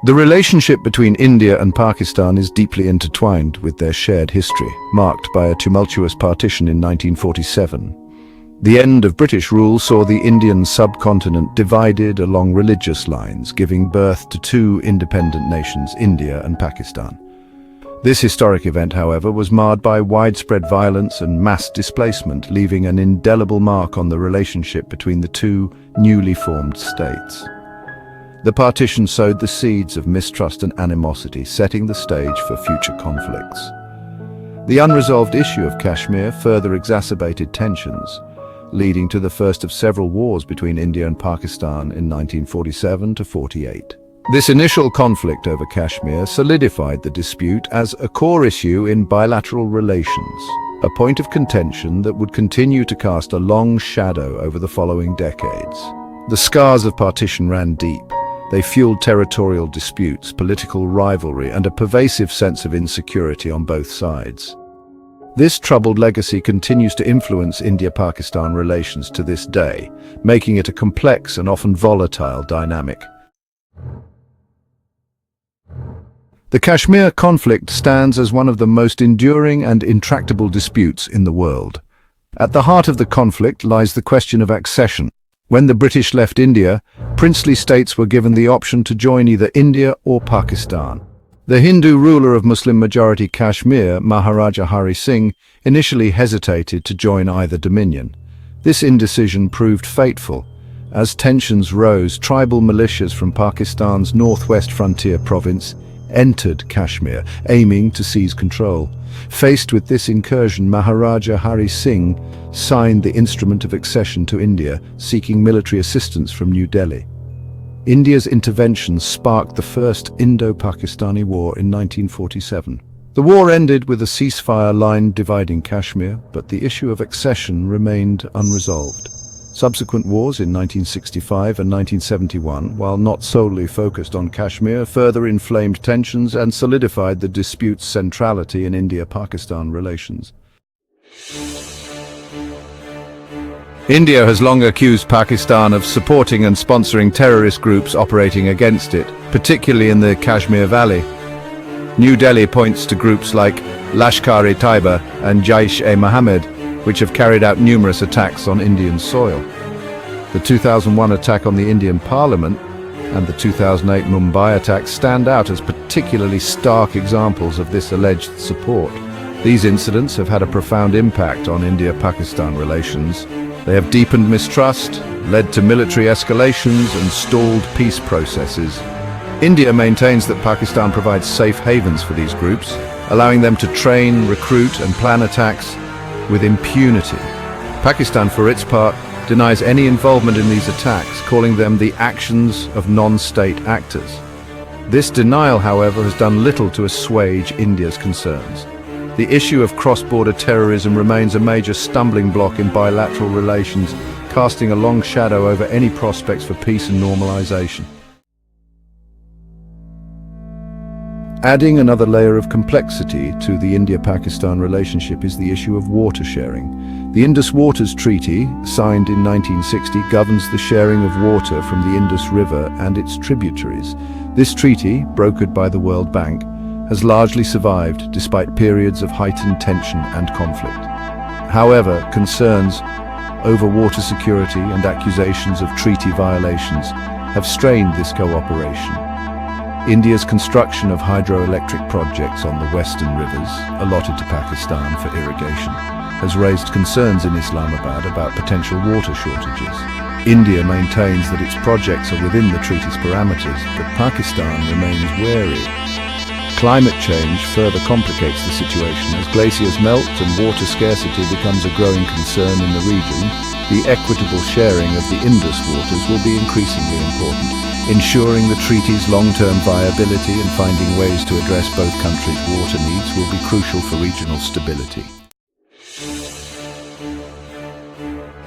The relationship between India and Pakistan is deeply intertwined with their shared history, marked by a tumultuous partition in 1947. The end of British rule saw the Indian subcontinent divided along religious lines, giving birth to two independent nations, India and Pakistan. This historic event, however, was marred by widespread violence and mass displacement, leaving an indelible mark on the relationship between the two newly formed states. The partition sowed the seeds of mistrust and animosity, setting the stage for future conflicts. The unresolved issue of Kashmir further exacerbated tensions, leading to the first of several wars between India and Pakistan in 1947 to 48. This initial conflict over Kashmir solidified the dispute as a core issue in bilateral relations, a point of contention that would continue to cast a long shadow over the following decades. The scars of partition ran deep. They fueled territorial disputes, political rivalry, and a pervasive sense of insecurity on both sides. This troubled legacy continues to influence India-Pakistan relations to this day, making it a complex and often volatile dynamic. The Kashmir conflict stands as one of the most enduring and intractable disputes in the world. At the heart of the conflict lies the question of accession. When the British left India, princely states were given the option to join either India or Pakistan. The Hindu ruler of Muslim-majority Kashmir, Maharaja Hari Singh, initially hesitated to join either dominion. This indecision proved fateful. As tensions rose, tribal militias from Pakistan's northwest frontier province entered Kashmir, aiming to seize control. Faced with this incursion, Maharaja Hari Singh signed the Instrument of Accession to India, seeking military assistance from New Delhi. India's intervention sparked the First Indo-Pakistani War in 1947. The war ended with a ceasefire line dividing Kashmir, but the issue of accession remained unresolved. Subsequent wars in 1965 and 1971, while not solely focused on Kashmir, further inflamed tensions and solidified the dispute's centrality in India-Pakistan relations. India has long accused Pakistan of supporting and sponsoring terrorist groups operating against it, particularly in the Kashmir Valley. New Delhi points to groups like Lashkar-e-Taiba and Jaish-e-Mohammed, which have carried out numerous attacks on Indian soil. The 2001 attack on the Indian Parliament and the 2008 Mumbai attack stand out as particularly stark examples of this alleged support. These incidents have had a profound impact on India-Pakistan relations. They have deepened mistrust, led to military escalations, and stalled peace processes. India maintains that Pakistan provides safe havens for these groups, allowing them to train, recruit, and plan attacks with impunity. Pakistan, for its part, denies any involvement in these attacks, calling them the actions of non-state actors. This denial, however, has done little to assuage India's concerns. The issue of cross-border terrorism remains a major stumbling block in bilateral relations, casting a long shadow over any prospects for peace and normalization. Adding another layer of complexity to the India-Pakistan relationship is the issue of water sharing. The Indus Waters Treaty, signed in 1960, governs the sharing of water from the Indus River and its tributaries. This treaty, brokered by the World Bank, has largely survived despite periods of heightened tension and conflict. However, concerns over water security and accusations of treaty violations have strained this cooperation. India's construction of hydroelectric projects on the western rivers, allotted to Pakistan for irrigation, has raised concerns in Islamabad about potential water shortages. India maintains that its projects are within the treaty's parameters, but Pakistan remains wary. Climate change further complicates the situation. As glaciers melt and water scarcity becomes a growing concern in the region, the equitable sharing of the Indus waters will be increasingly important. Ensuring the treaty's long-term viability and finding ways to address both countries' water needs will be crucial for regional stability.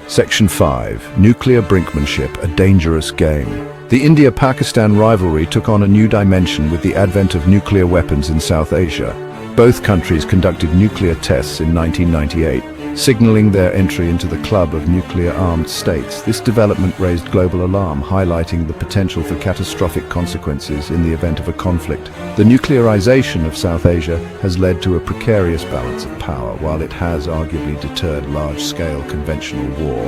Section 5. Nuclear brinkmanship, a dangerous game. The India-Pakistan rivalry took on a new dimension with the advent of nuclear weapons in South Asia. Both countries conducted nuclear tests in 1998, signaling their entry into the club of nuclear-armed states. This development raised global alarm, highlighting the potential for catastrophic consequences in the event of a conflict. The nuclearization of South Asia has led to a precarious balance of power, while it has arguably deterred large-scale conventional war.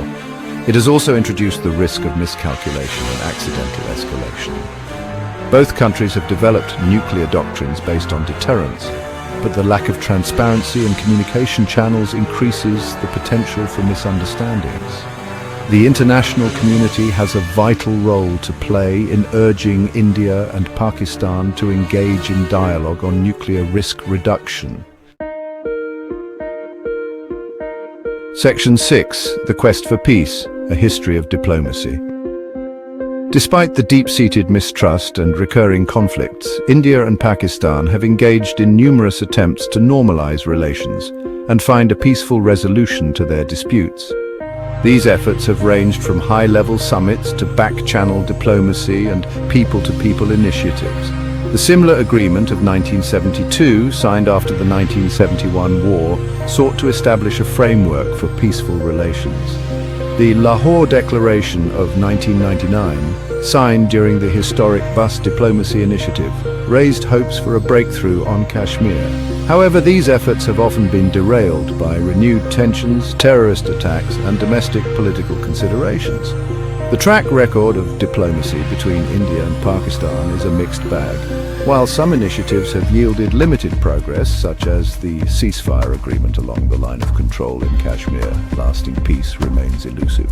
It has also introduced the risk of miscalculation and accidental escalation. Both countries have developed nuclear doctrines based on deterrence, but the lack of transparency and communication channels increases the potential for misunderstandings. The international community has a vital role to play in urging India and Pakistan to engage in dialogue on nuclear risk reduction. Section 6. The Quest for Peace, a History of Diplomacy. Despite the deep-seated mistrust and recurring conflicts, India and Pakistan have engaged in numerous attempts to normalize relations and find a peaceful resolution to their disputes. These efforts have ranged from high-level summits to back-channel diplomacy and people-to-people initiatives. The Simla Agreement of 1972, signed after the 1971 war, sought to establish a framework for peaceful relations. The Lahore Declaration of 1999, signed during the historic Bus Diplomacy Initiative, raised hopes for a breakthrough on Kashmir. However, these efforts have often been derailed by renewed tensions, terrorist attacks, and domestic political considerations. The track record of diplomacy between India and Pakistan is a mixed bag. While some initiatives have yielded limited progress, such as the ceasefire agreement along the line of control in Kashmir, lasting peace remains elusive.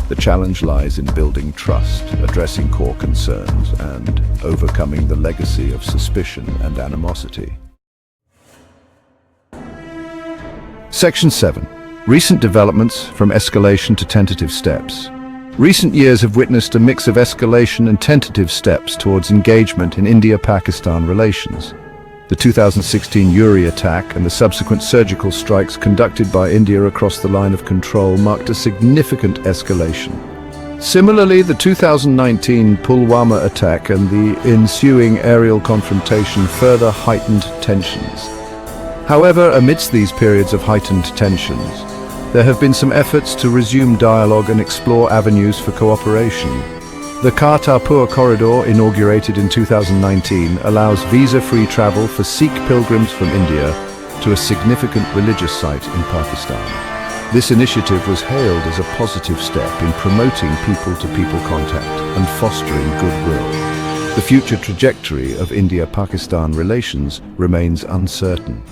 The challenge lies in building trust, addressing core concerns, and overcoming the legacy of suspicion and animosity. Section 7. Recent developments from escalation to tentative steps. Recent years have witnessed a mix of escalation and tentative steps towards engagement in India-Pakistan relations. The 2016 Uri attack and the subsequent surgical strikes conducted by India across the line of control marked a significant escalation. Similarly, the 2019 Pulwama attack and the ensuing aerial confrontation further heightened tensions. However, amidst these periods of heightened tensions, there have been some efforts to resume dialogue and explore avenues for cooperation. The Kartarpur Corridor, inaugurated in 2019, allows visa-free travel for Sikh pilgrims from India to a significant religious site in Pakistan. This initiative was hailed as a positive step in promoting people-to-people contact and fostering goodwill. The future trajectory of India-Pakistan relations remains uncertain.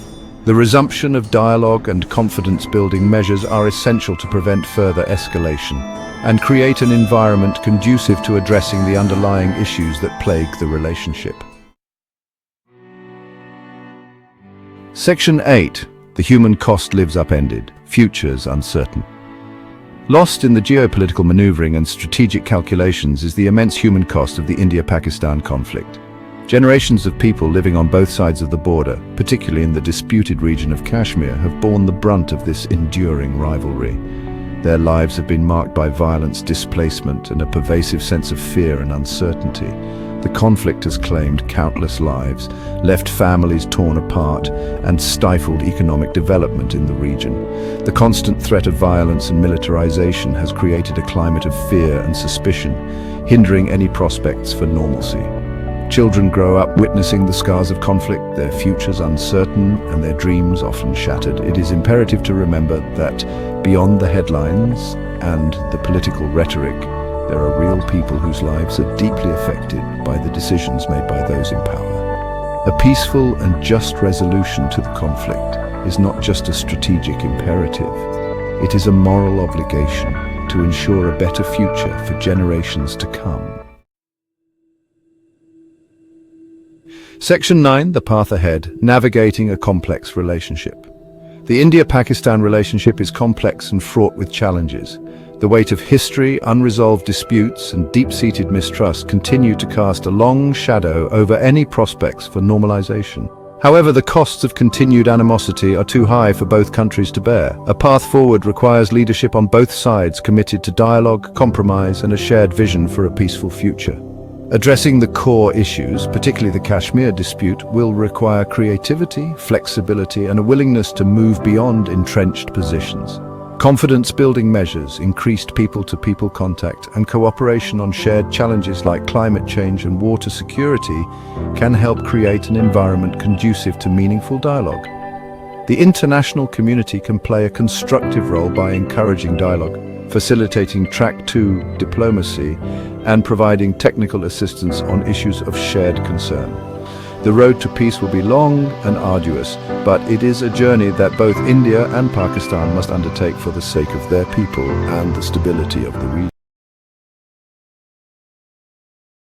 The resumption of dialogue and confidence-building measures are essential to prevent further escalation and create an environment conducive to addressing the underlying issues that plague the relationship. Section 8. The human cost lives upended, futures uncertain. Lost in the geopolitical maneuvering and strategic calculations is the immense human cost of the India-Pakistan conflict. Generations of people living on both sides of the border, particularly in the disputed region of Kashmir, have borne the brunt of this enduring rivalry. Their lives have been marked by violence, displacement, and a pervasive sense of fear and uncertainty. The conflict has claimed countless lives, left families torn apart, and stifled economic development in the region. The constant threat of violence and militarization has created a climate of fear and suspicion, hindering any prospects for normalcy. Children grow up witnessing the scars of conflict, their futures uncertain and their dreams often shattered. It is imperative to remember that beyond the headlines and the political rhetoric, there are real people whose lives are deeply affected by the decisions made by those in power. A peaceful and just resolution to the conflict is not just a strategic imperative. It is a moral obligation to ensure a better future for generations to come. Section 9, The Path Ahead, Navigating a Complex Relationship. The India-Pakistan relationship is complex and fraught with challenges. The weight of history, unresolved disputes, and deep-seated mistrust continue to cast a long shadow over any prospects for normalization. However, the costs of continued animosity are too high for both countries to bear. A path forward requires leadership on both sides committed to dialogue, compromise, and a shared vision for a peaceful future. Addressing the core issues, particularly the Kashmir dispute, will require creativity, flexibility, and a willingness to move beyond entrenched positions. Confidence-building measures, increased people-to-people contact, and cooperation on shared challenges like climate change and water security can help create an environment conducive to meaningful dialogue. The international community can play a constructive role by encouraging dialogue, facilitating Track 2 diplomacy, and providing technical assistance on issues of shared concern. The road to peace will be long and arduous, but it is a journey that both India and Pakistan must undertake for the sake of their people and the stability of the region.